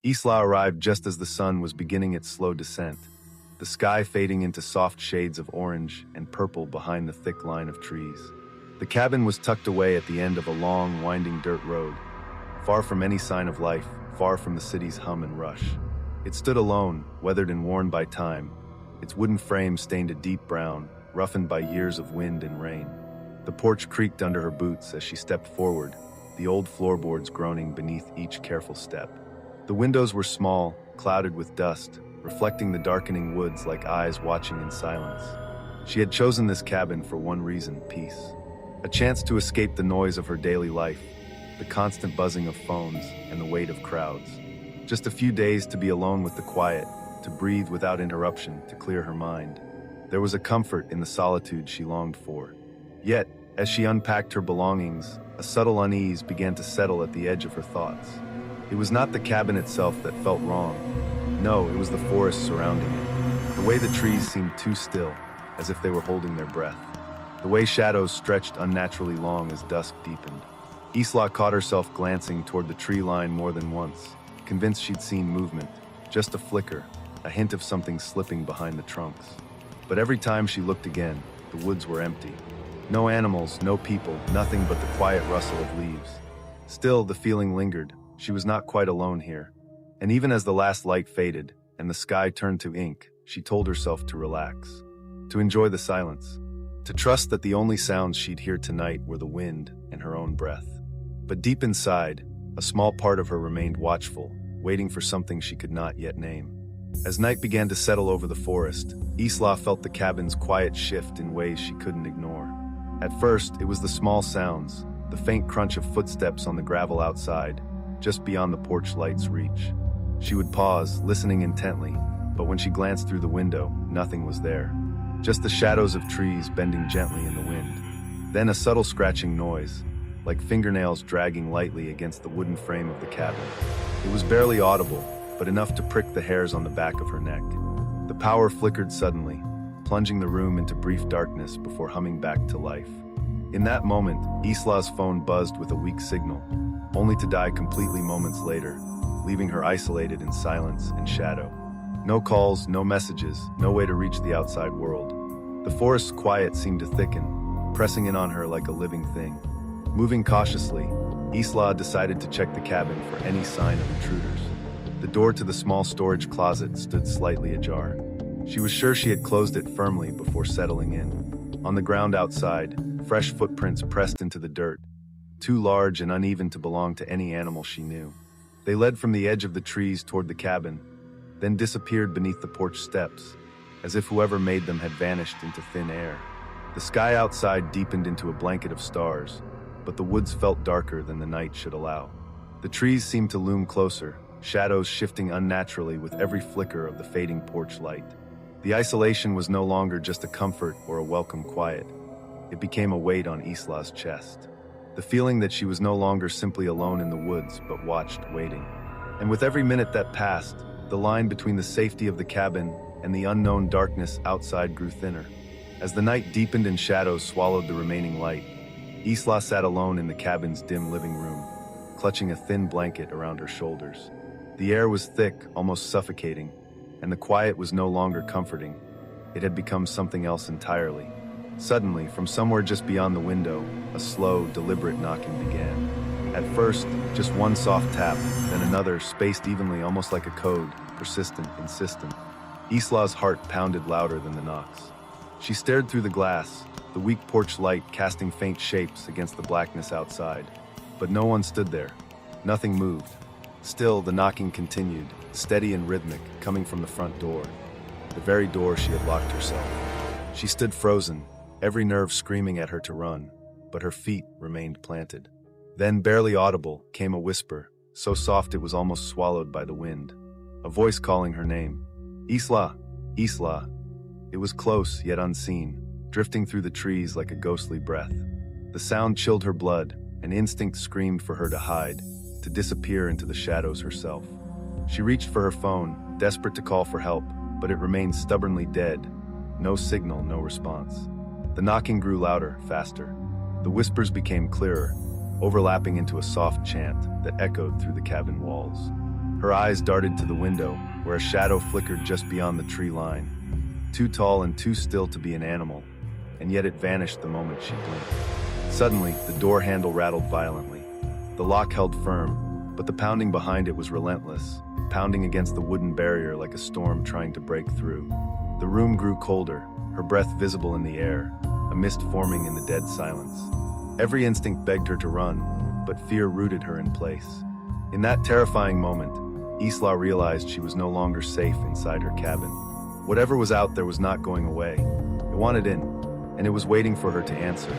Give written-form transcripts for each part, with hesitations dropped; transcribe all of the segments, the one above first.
Isla arrived just as the sun was beginning its slow descent, the sky fading into soft shades of orange and purple behind the thick line of trees. The cabin was tucked away at the end of a long, winding dirt road, far from any sign of life, far from the city's hum and rush. It stood alone, weathered and worn by time, its wooden frame stained a deep brown, roughened by years of wind and rain. The porch creaked under her boots as she stepped forward, the old floorboards groaning beneath each careful step. The windows were small, clouded with dust, reflecting the darkening woods like eyes watching in silence. She had chosen this cabin for one reason: peace. A chance to escape the noise of her daily life, the constant buzzing of phones and the weight of crowds. Just a few days to be alone with the quiet, to breathe without interruption, to clear her mind. There was a comfort in the solitude she longed for. Yet, as she unpacked her belongings, a subtle unease began to settle at the edge of her thoughts. It was not the cabin itself that felt wrong. No, it was the forest surrounding it. The way the trees seemed too still, as if they were holding their breath. The way shadows stretched unnaturally long as dusk deepened. Isla caught herself glancing toward the tree line more than once, convinced she'd seen movement, just a flicker, a hint of something slipping behind the trunks. But every time she looked again, the woods were empty. No animals, no people, nothing but the quiet rustle of leaves. Still, the feeling lingered. She was not quite alone here. And even as the last light faded and the sky turned to ink, she told herself to relax, to enjoy the silence, to trust that the only sounds she'd hear tonight were the wind and her own breath. But deep inside, a small part of her remained watchful, waiting for something she could not yet name. As night began to settle over the forest, Isla felt the cabin's quiet shift in ways she couldn't ignore. At first, it was the small sounds, the faint crunch of footsteps on the gravel outside, just beyond the porch light's reach. She would pause, listening intently, but when she glanced through the window, nothing was there. Just the shadows of trees bending gently in the wind. Then a subtle scratching noise, like fingernails dragging lightly against the wooden frame of the cabin. It was barely audible, but enough to prick the hairs on the back of her neck. The power flickered suddenly, plunging the room into brief darkness before humming back to life. In that moment, Isla's phone buzzed with a weak signal, only to die completely moments later, leaving her isolated in silence and shadow. No calls, no messages, no way to reach the outside world. The forest's quiet seemed to thicken, pressing in on her like a living thing. Moving cautiously, Isla decided to check the cabin for any sign of intruders. The door to the small storage closet stood slightly ajar. She was sure she had closed it firmly before settling in. On the ground outside, fresh footprints pressed into the dirt, too large and uneven to belong to any animal she knew. They led from the edge of the trees toward the cabin, then disappeared beneath the porch steps, as if whoever made them had vanished into thin air. The sky outside deepened into a blanket of stars, but the woods felt darker than the night should allow. The trees seemed to loom closer, shadows shifting unnaturally with every flicker of the fading porch light. The isolation was no longer just a comfort or a welcome quiet. It became a weight on Isla's chest. The feeling that she was no longer simply alone in the woods, but watched, waiting. And with every minute that passed, the line between the safety of the cabin and the unknown darkness outside grew thinner. As the night deepened and shadows swallowed the remaining light, Isla sat alone in the cabin's dim living room, clutching a thin blanket around her shoulders. The air was thick, almost suffocating, and the quiet was no longer comforting. It had become something else entirely. Suddenly, from somewhere just beyond the window, a slow, deliberate knocking began. At first, just one soft tap, then another, spaced evenly, almost like a code, persistent, insistent. Isla's heart pounded louder than the knocks. She stared through the glass, the weak porch light casting faint shapes against the blackness outside. But no one stood there. Nothing moved. Still, the knocking continued, steady and rhythmic, coming from the front door, the very door she had locked herself. She stood frozen, every nerve screaming at her to run, but her feet remained planted. Then, barely audible, came a whisper, so soft it was almost swallowed by the wind. A voice calling her name. Isla! Isla! It was close, yet unseen, drifting through the trees like a ghostly breath. The sound chilled her blood, an instinct screamed for her to hide, to disappear into the shadows herself. She reached for her phone, desperate to call for help, but it remained stubbornly dead. No signal, no response. The knocking grew louder, faster. The whispers became clearer, overlapping into a soft chant that echoed through the cabin walls. Her eyes darted to the window, where a shadow flickered just beyond the tree line. Too tall and too still to be an animal, and yet it vanished the moment she blinked. Suddenly, the door handle rattled violently. The lock held firm, but the pounding behind it was relentless, pounding against the wooden barrier like a storm trying to break through. The room grew colder, her breath visible in the air, a mist forming in the dead silence. Every instinct begged her to run, but fear rooted her in place. In that terrifying moment, Isla realized she was no longer safe inside her cabin. Whatever was out there was not going away. It wanted in, and it was waiting for her to answer.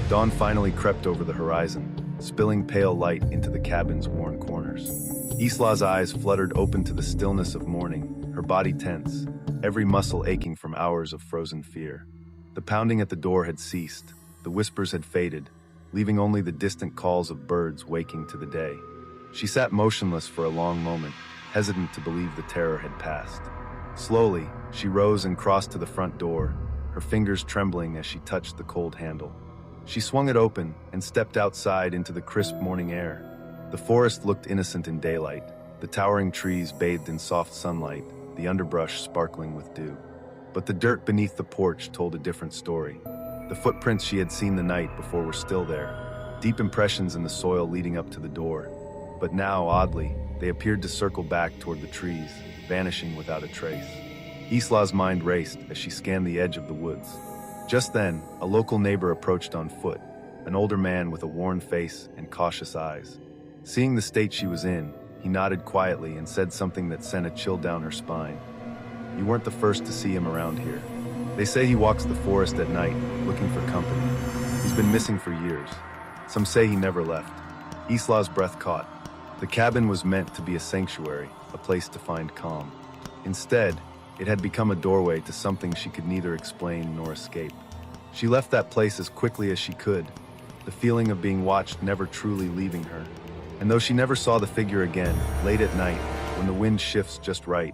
Dawn finally crept over the horizon, spilling pale light into the cabin's worn corners. Isla's eyes fluttered open to the stillness of morning, her body tense, every muscle aching from hours of frozen fear. The pounding at the door had ceased, the whispers had faded, leaving only the distant calls of birds waking to the day. She sat motionless for a long moment, hesitant to believe the terror had passed. Slowly, she rose and crossed to the front door, her fingers trembling as she touched the cold handle. She swung it open and stepped outside into the crisp morning air. The forest looked innocent in daylight, the towering trees bathed in soft sunlight, the underbrush sparkling with dew. But the dirt beneath the porch told a different story. The footprints she had seen the night before were still there, deep impressions in the soil leading up to the door. But now, oddly, they appeared to circle back toward the trees, vanishing without a trace. Isla's mind raced as she scanned the edge of the woods. Just then, a local neighbor approached on foot, an older man with a worn face and cautious eyes. Seeing the state she was in, he nodded quietly and said something that sent a chill down her spine. "You weren't the first to see him around here. They say he walks the forest at night, looking for company. He's been missing for years. Some say he never left." Isla's breath caught. The cabin was meant to be a sanctuary, a place to find calm. Instead, it had become a doorway to something she could neither explain nor escape. She left that place as quickly as she could, the feeling of being watched never truly leaving her. And though she never saw the figure again, late at night, when the wind shifts just right,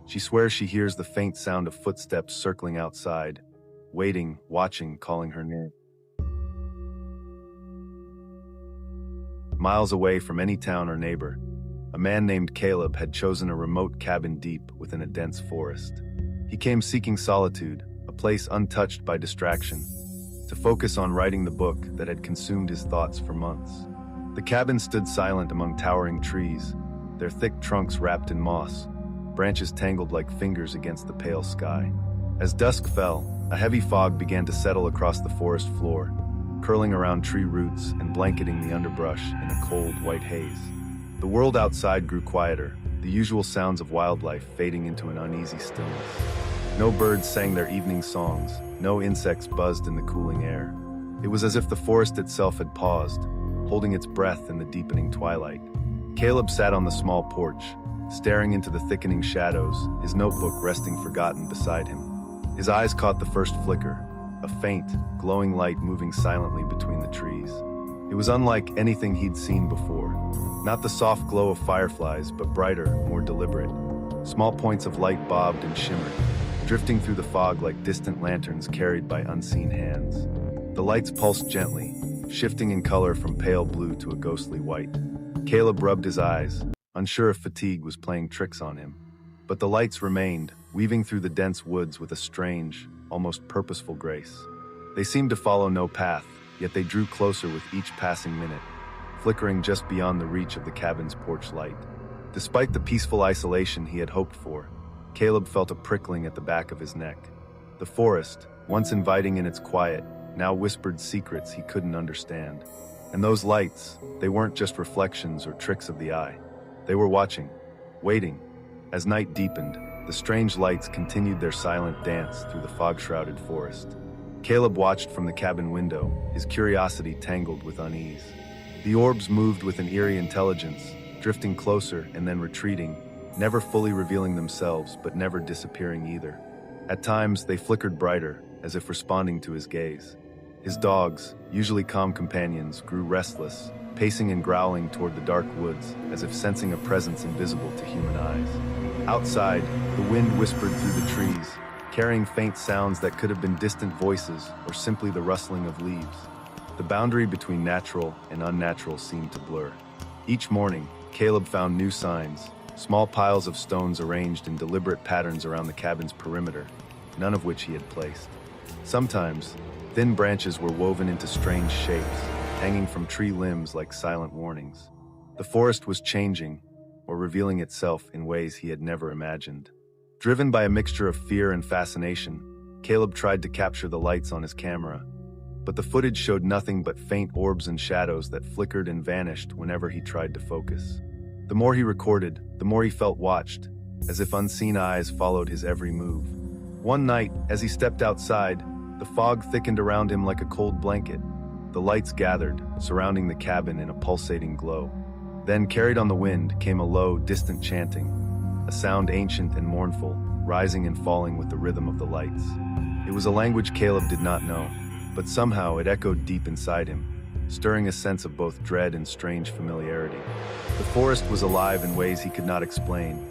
she swears she hears the faint sound of footsteps circling outside, waiting, watching, calling her name. Miles away from any town or neighbor, a man named Caleb had chosen a remote cabin deep within a dense forest. He came seeking solitude, a place untouched by distraction, to focus on writing the book that had consumed his thoughts for months. The cabin stood silent among towering trees, their thick trunks wrapped in moss, branches tangled like fingers against the pale sky. As dusk fell, a heavy fog began to settle across the forest floor, curling around tree roots and blanketing the underbrush in a cold, white haze. The world outside grew quieter, the usual sounds of wildlife fading into an uneasy stillness. No birds sang their evening songs, no insects buzzed in the cooling air. It was as if the forest itself had paused, holding its breath in the deepening twilight. Caleb sat on the small porch, staring into the thickening shadows, his notebook resting forgotten beside him. His eyes caught the first flicker, a faint, glowing light moving silently between the trees. It was unlike anything he'd seen before. Not the soft glow of fireflies, but brighter, more deliberate. Small points of light bobbed and shimmered, drifting through the fog like distant lanterns carried by unseen hands. The lights pulsed gently, shifting in color from pale blue to a ghostly white. Caleb rubbed his eyes, unsure if fatigue was playing tricks on him. But the lights remained, weaving through the dense woods with a strange, almost purposeful grace. They seemed to follow no path, yet they drew closer with each passing minute, flickering just beyond the reach of the cabin's porch light. Despite the peaceful isolation he had hoped for, Caleb felt a prickling at the back of his neck. The forest, once inviting in its quiet, now whispered secrets he couldn't understand. And those lights, they weren't just reflections or tricks of the eye. They were watching, waiting. As night deepened, the strange lights continued their silent dance through the fog-shrouded forest. Caleb watched from the cabin window, his curiosity tangled with unease. The orbs moved with an eerie intelligence, drifting closer and then retreating, never fully revealing themselves but never disappearing either. At times, they flickered brighter, as if responding to his gaze. His dogs, usually calm companions, grew restless, pacing and growling toward the dark woods, as if sensing a presence invisible to human eyes. Outside, the wind whispered through the trees, carrying faint sounds that could have been distant voices or simply the rustling of leaves. The boundary between natural and unnatural seemed to blur. Each morning, Caleb found new signs, small piles of stones arranged in deliberate patterns around the cabin's perimeter, none of which he had placed. Sometimes, thin branches were woven into strange shapes, hanging from tree limbs like silent warnings. The forest was changing, or revealing itself in ways he had never imagined. Driven by a mixture of fear and fascination, Caleb tried to capture the lights on his camera, but the footage showed nothing but faint orbs and shadows that flickered and vanished whenever he tried to focus. The more he recorded, the more he felt watched, as if unseen eyes followed his every move. One night, as he stepped outside, the fog thickened around him like a cold blanket. The lights gathered, surrounding the cabin in a pulsating glow. Then, carried on the wind, came a low, distant chanting, a sound ancient and mournful, rising and falling with the rhythm of the lights. It was a language Caleb did not know, but somehow it echoed deep inside him, stirring a sense of both dread and strange familiarity. The forest was alive in ways he could not explain,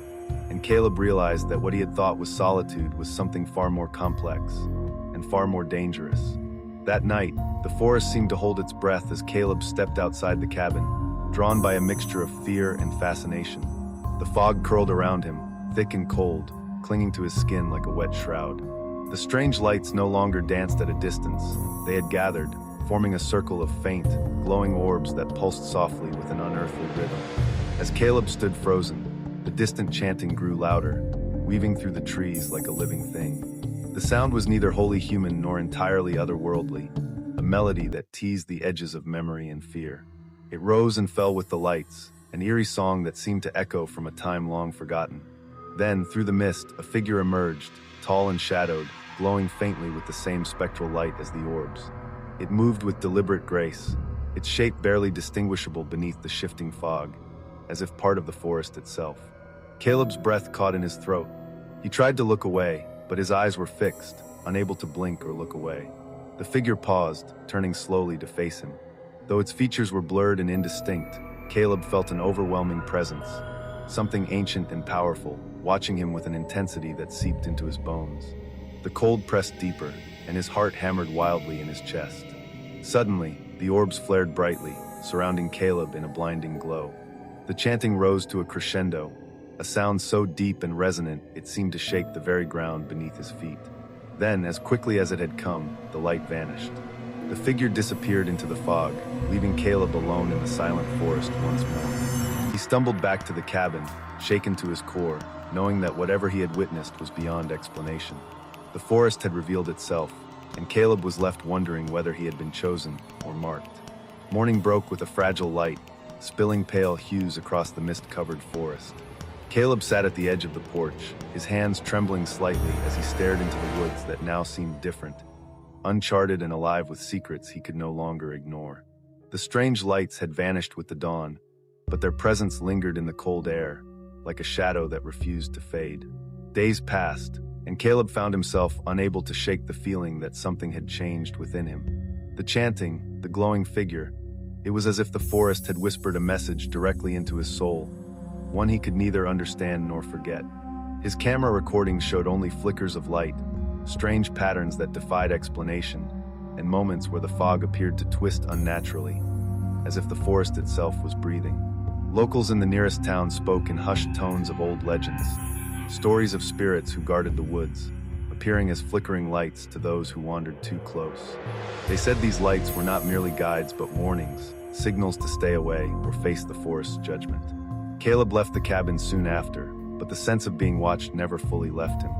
and Caleb realized that what he had thought was solitude was something far more complex and far more dangerous. That night, the forest seemed to hold its breath as Caleb stepped outside the cabin, drawn by a mixture of fear and fascination. The fog curled around him, thick and cold, clinging to his skin like a wet shroud. The strange lights no longer danced at a distance. They had gathered, forming a circle of faint, glowing orbs that pulsed softly with an unearthly rhythm. As Caleb stood frozen, the distant chanting grew louder, weaving through the trees like a living thing. The sound was neither wholly human nor entirely otherworldly, a melody that teased the edges of memory and fear. It rose and fell with the lights, an eerie song that seemed to echo from a time long forgotten. Then, through the mist, a figure emerged, tall and shadowed, glowing faintly with the same spectral light as the orbs. It moved with deliberate grace, its shape barely distinguishable beneath the shifting fog, as if part of the forest itself. Caleb's breath caught in his throat. He tried to look away, but his eyes were fixed, unable to blink or look away. The figure paused, turning slowly to face him. Though its features were blurred and indistinct, Caleb felt an overwhelming presence, something ancient and powerful, watching him with an intensity that seeped into his bones. The cold pressed deeper, and his heart hammered wildly in his chest. Suddenly, the orbs flared brightly, surrounding Caleb in a blinding glow. The chanting rose to a crescendo, a sound so deep and resonant it seemed to shake the very ground beneath his feet. Then, as quickly as it had come, the light vanished. The figure disappeared into the fog, leaving Caleb alone in the silent forest once more. He stumbled back to the cabin, shaken to his core, knowing that whatever he had witnessed was beyond explanation. The forest had revealed itself, and Caleb was left wondering whether he had been chosen or marked. Morning broke with a fragile light, spilling pale hues across the mist-covered forest. Caleb sat at the edge of the porch, his hands trembling slightly as he stared into the woods that now seemed different, uncharted and alive with secrets he could no longer ignore. The strange lights had vanished with the dawn, but their presence lingered in the cold air, like a shadow that refused to fade. Days passed, and Caleb found himself unable to shake the feeling that something had changed within him. The chanting, the glowing figure, it was as if the forest had whispered a message directly into his soul, one he could neither understand nor forget. His camera recording showed only flickers of light, strange patterns that defied explanation, and moments where the fog appeared to twist unnaturally, as if the forest itself was breathing. Locals in the nearest town spoke in hushed tones of old legends, stories of spirits who guarded the woods, appearing as flickering lights to those who wandered too close. They said these lights were not merely guides but warnings, signals to stay away or face the forest's judgment. Caleb left the cabin soon after, but the sense of being watched never fully left him.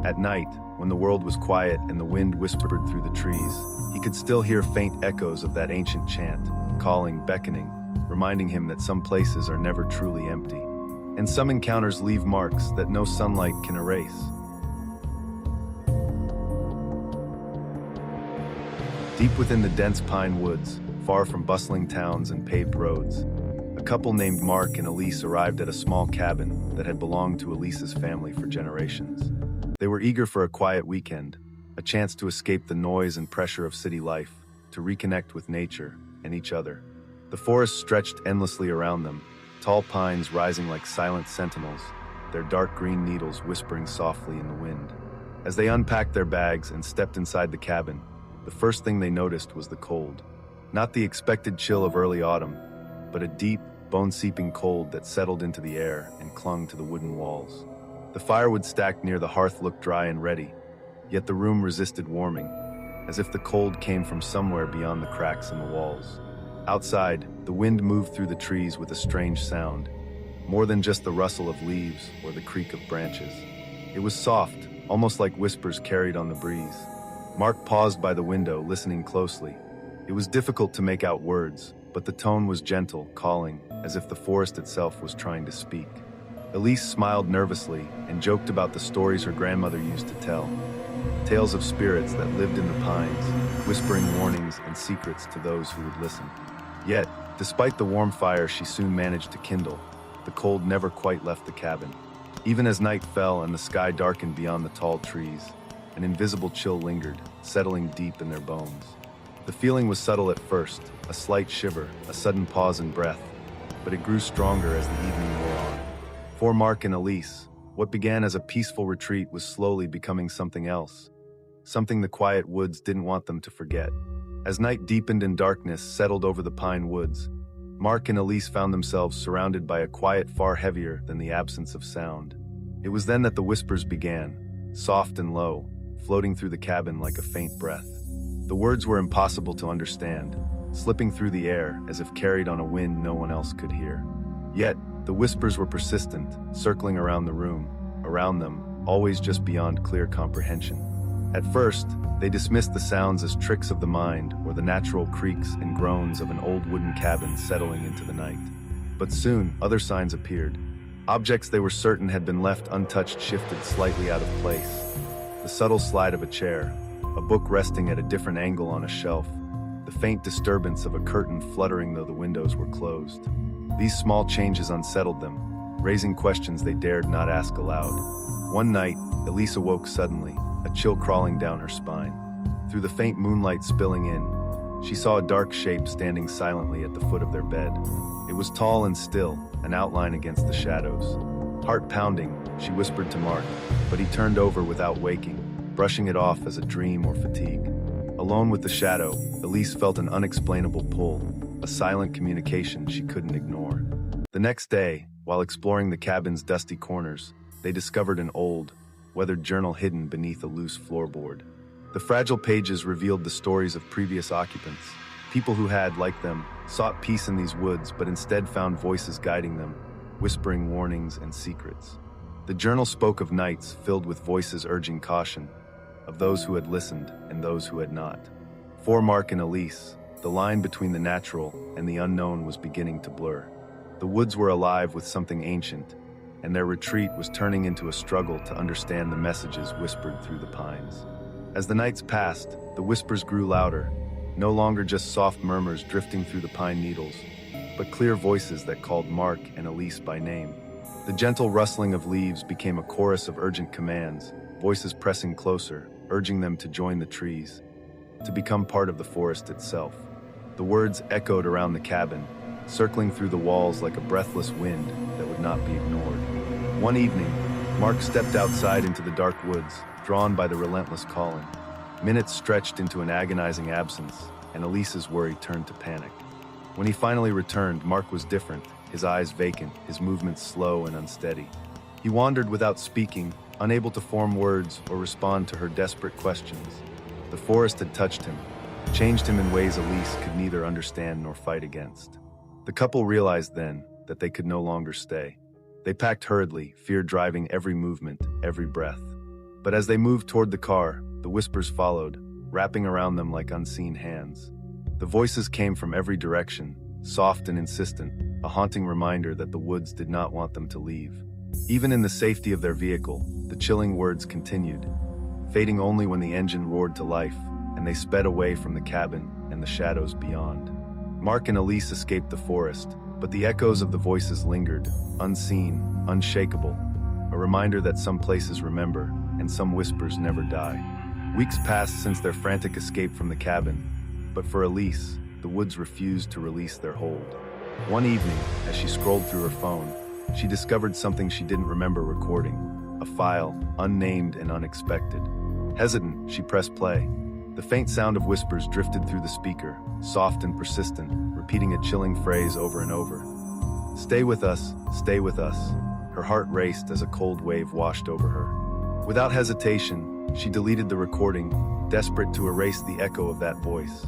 At night, when the world was quiet and the wind whispered through the trees, he could still hear faint echoes of that ancient chant, calling, beckoning, reminding him that some places are never truly empty, and some encounters leave marks that no sunlight can erase. Deep within the dense pine woods, far from bustling towns and paved roads, a couple named Mark and Elise arrived at a small cabin that had belonged to Elise's family for generations. They were eager for a quiet weekend, a chance to escape the noise and pressure of city life, to reconnect with nature and each other. The forest stretched endlessly around them, tall pines rising like silent sentinels, their dark green needles whispering softly in the wind. As they unpacked their bags and stepped inside the cabin, the first thing they noticed was the cold. Not the expected chill of early autumn, but a deep, bone-seeping cold that settled into the air and clung to the wooden walls. The firewood stacked near the hearth looked dry and ready, yet the room resisted warming, as if the cold came from somewhere beyond the cracks in the walls. Outside, the wind moved through the trees with a strange sound, more than just the rustle of leaves or the creak of branches. It was soft, almost like whispers carried on the breeze. Mark paused by the window, listening closely. It was difficult to make out words, but the tone was gentle, calling, as if the forest itself was trying to speak. Elise smiled nervously and joked about the stories her grandmother used to tell. Tales of spirits that lived in the pines, whispering warnings and secrets to those who would listen. Yet, despite the warm fire she soon managed to kindle, the cold never quite left the cabin. Even as night fell and the sky darkened beyond the tall trees, an invisible chill lingered, settling deep in their bones. The feeling was subtle at first, a slight shiver, a sudden pause in breath, but it grew stronger as the evening wore on. For Mark and Elise, what began as a peaceful retreat was slowly becoming something else, something the quiet woods didn't want them to forget. As night deepened and darkness settled over the pine woods, Mark and Elise found themselves surrounded by a quiet far heavier than the absence of sound. It was then that the whispers began, soft and low, floating through the cabin like a faint breath. The words were impossible to understand, slipping through the air as if carried on a wind no one else could hear. Yet, the whispers were persistent, circling around the room, around them, always just beyond clear comprehension. At first, they dismissed the sounds as tricks of the mind or the natural creaks and groans of an old wooden cabin settling into the night. But soon, other signs appeared. Objects they were certain had been left untouched shifted slightly out of place. The subtle slide of a chair, a book resting at a different angle on a shelf, the faint disturbance of a curtain fluttering though the windows were closed. These small changes unsettled them, raising questions they dared not ask aloud. One night, Elise awoke suddenly, a chill crawling down her spine. Through the faint moonlight spilling in, she saw a dark shape standing silently at the foot of their bed. It was tall and still, an outline against the shadows. Heart pounding, she whispered to Mark, but he turned over without waking, brushing it off as a dream or fatigue. Alone with the shadow, Elise felt an unexplainable pull, a silent communication she couldn't ignore. The next day, while exploring the cabin's dusty corners, they discovered an old, weathered journal hidden beneath a loose floorboard. The fragile pages revealed the stories of previous occupants, people who had, like them, sought peace in these woods but instead found voices guiding them, whispering warnings and secrets. The journal spoke of nights filled with voices urging caution, of those who had listened and those who had not. For Mark and Elise, the line between the natural and the unknown was beginning to blur. The woods were alive with something ancient, and their retreat was turning into a struggle to understand the messages whispered through the pines. As the nights passed, the whispers grew louder, no longer just soft murmurs drifting through the pine needles, but clear voices that called Mark and Elise by name. The gentle rustling of leaves became a chorus of urgent commands, voices pressing closer, urging them to join the trees, to become part of the forest itself. The words echoed around the cabin, circling through the walls like a breathless wind that would not be ignored. One evening, Mark stepped outside into the dark woods, drawn by the relentless calling. Minutes stretched into an agonizing absence, and Elise's worry turned to panic. When he finally returned, Mark was different, his eyes vacant, his movements slow and unsteady. He wandered without speaking, unable to form words or respond to her desperate questions. The forest had touched him, changed him in ways Elise could neither understand nor fight against. The couple realized then that they could no longer stay. They packed hurriedly, fear driving every movement, every breath. But as they moved toward the car, the whispers followed, wrapping around them like unseen hands. The voices came from every direction, soft and insistent, a haunting reminder that the woods did not want them to leave. Even in the safety of their vehicle, the chilling words continued, fading only when the engine roared to life, and they sped away from the cabin and the shadows beyond. Mark and Elise escaped the forest, but the echoes of the voices lingered, unseen, unshakable, a reminder that some places remember and some whispers never die. Weeks passed since their frantic escape from the cabin, but for Elise, the woods refused to release their hold. One evening, as she scrolled through her phone, she discovered something she didn't remember recording, a file, unnamed and unexpected. Hesitant, she pressed play. The faint sound of whispers drifted through the speaker, soft and persistent, repeating a chilling phrase over and over. Stay with us, stay with us. Her heart raced as a cold wave washed over her. Without hesitation, she deleted the recording, desperate to erase the echo of that voice.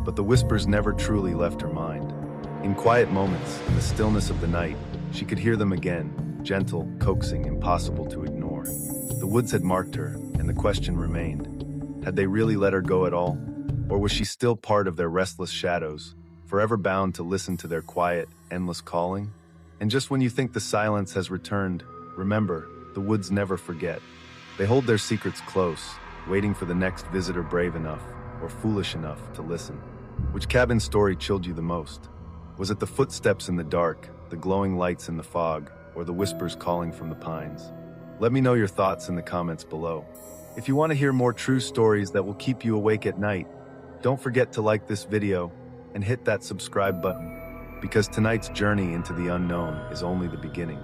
But the whispers never truly left her mind. In quiet moments, in the stillness of the night, she could hear them again, gentle, coaxing, impossible to ignore. The woods had marked her, and the question remained. Had they really let her go at all? Or was she still part of their restless shadows, forever bound to listen to their quiet, endless calling? And just when you think the silence has returned, remember, the woods never forget. They hold their secrets close, waiting for the next visitor brave enough, or foolish enough, to listen. Which cabin story chilled you the most? Was it the footsteps in the dark, the glowing lights in the fog, or the whispers calling from the pines? Let me know your thoughts in the comments below. If you want to hear more true stories that will keep you awake at night, don't forget to like this video and hit that subscribe button, because tonight's journey into the unknown is only the beginning.